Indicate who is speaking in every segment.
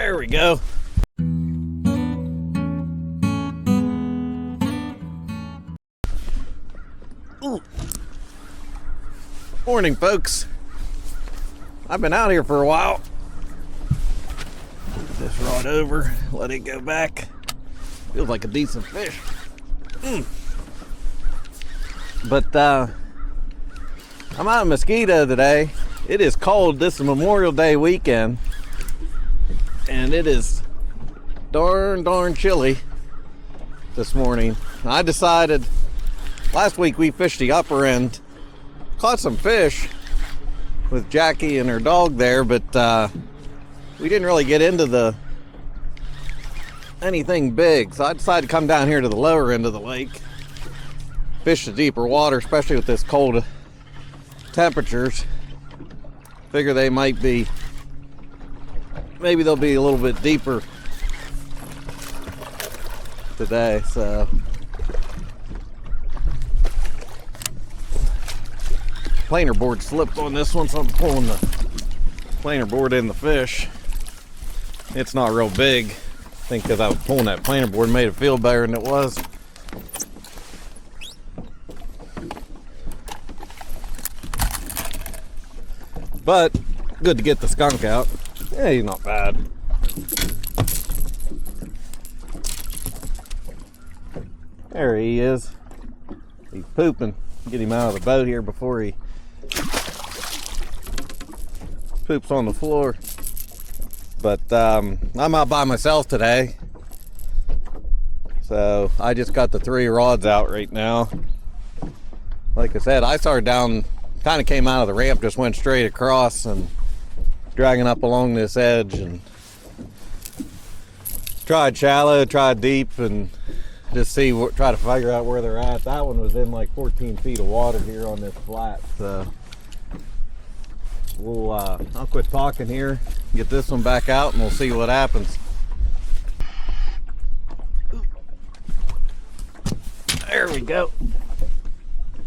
Speaker 1: There we go. Ooh. Morning, folks. I've been out here for a while. Put this rod over, let it go back. Feels like a decent fish. But I'm out in Mosquito today. It is cold. This is Memorial Day weekend, and it is darn chilly this morning. I decided last week we fished the upper end, caught some fish with Jackie and her dog there, but we didn't really get into anything big. So I decided to come down here to the lower end of the lake, fish the deeper water, especially with this cold temperatures. Figure they might be, maybe they'll be a little bit deeper today. So planer board slipped on this one, so I'm pulling the planer board in the fish. It's not real big. I think because I was pulling that planer board made it feel better than it was. But good to get the skunk out. Yeah, he's not bad. There he is. He's pooping. Get him out of the boat here before he poops on the floor. But I'm out by myself today, so I just got the 3 rods out right now. Like I said, I started down, kind of came out of the ramp, just went straight across and dragging up along this edge, and tried shallow, tried deep, and just try to figure out where they're at. That one was in like 14 feet of water here on this flat, so I'll quit talking here, get this one back out, and we'll see what happens. There we go.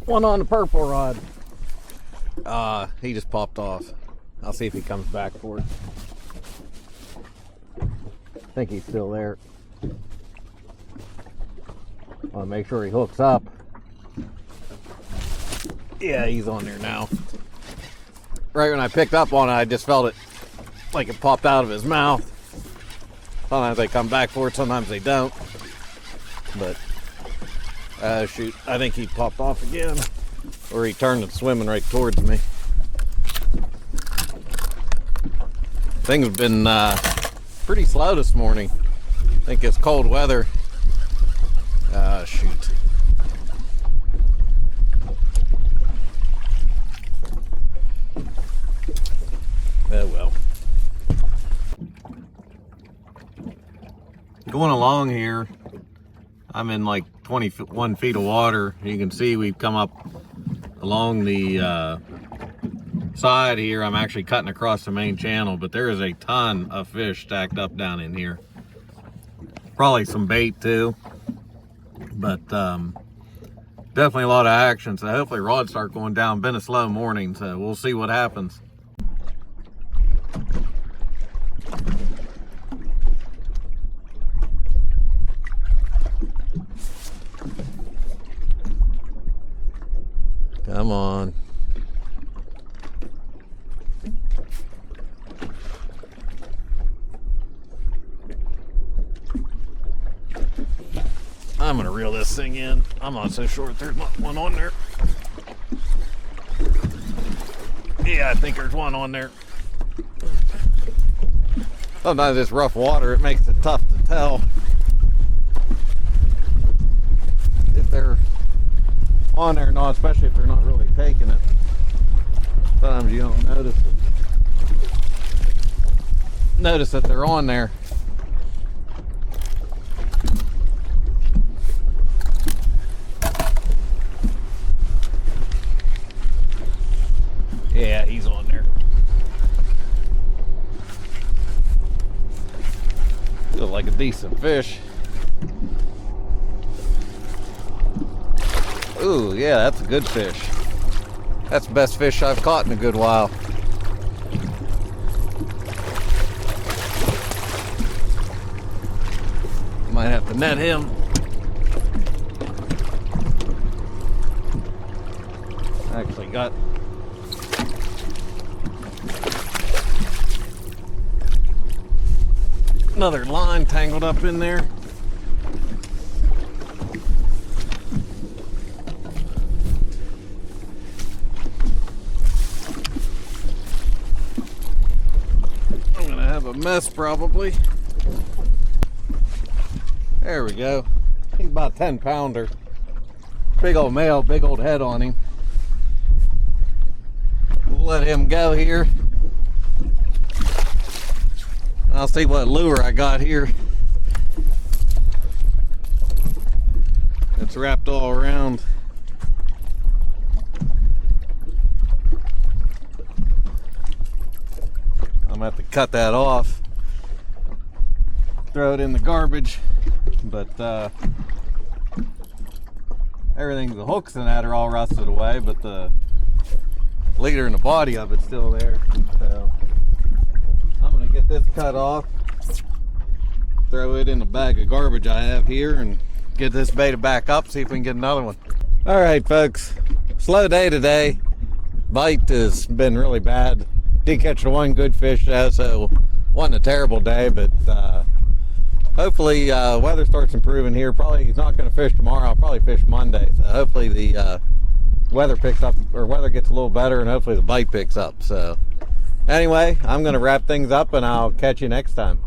Speaker 1: One on the purple rod. He just popped off. I'll see if he comes back for it. I think he's still there. Want to make sure he hooks up. Yeah, he's on there now. Right when I picked up on it, I just felt it like it popped out of his mouth. Sometimes they come back for it, sometimes they don't. But, shoot, I think he popped off again. Or he turned and swimming right towards me. Things have been pretty slow this morning. I think it's cold weather. Shoot. Oh well. Going along here, I'm in like 21 feet of water. You can see we've come up along the side here. I'm actually cutting across the main channel, but there is a ton of fish stacked up down in here. Probably some bait too, but definitely a lot of action. So hopefully rods start going down. Been a slow morning, so we'll see what happens. Come on. I'm gonna reel this thing in. I'm not so sure if there's one on there. Yeah, I think there's one on there. Sometimes it's rough water, it makes it tough to tell if they're on there or not, especially if they're not really taking it. Sometimes you don't notice that they're on there. Yeah, he's on there. Feels like a decent fish. Ooh, yeah, that's a good fish. That's the best fish I've caught in a good while. to net him. Actually got another line tangled up in there. I'm gonna have a mess probably. There we go. He's about a 10-pounder. Big old male, big old head on him. We'll let him go here. I'll see what lure I got here. It's wrapped all around. I'm gonna have to cut that off. Throw it in the garbage. But everything, the hooks and that are all rusted away, but the leader and the body of it's still there. So I'm gonna get this cut off, throw it in a bag of garbage I have here, and get this baited back up, see if we can get another one. All right, folks, slow day today. Bite has been really bad. Did catch the one good fish though, so wasn't a terrible day, but hopefully weather starts improving here. Probably he's not going to fish tomorrow. I'll probably fish Monday. So hopefully the weather picks up, or weather gets a little better, and hopefully the bite picks up. So anyway, I'm going to wrap things up, and I'll catch you next time.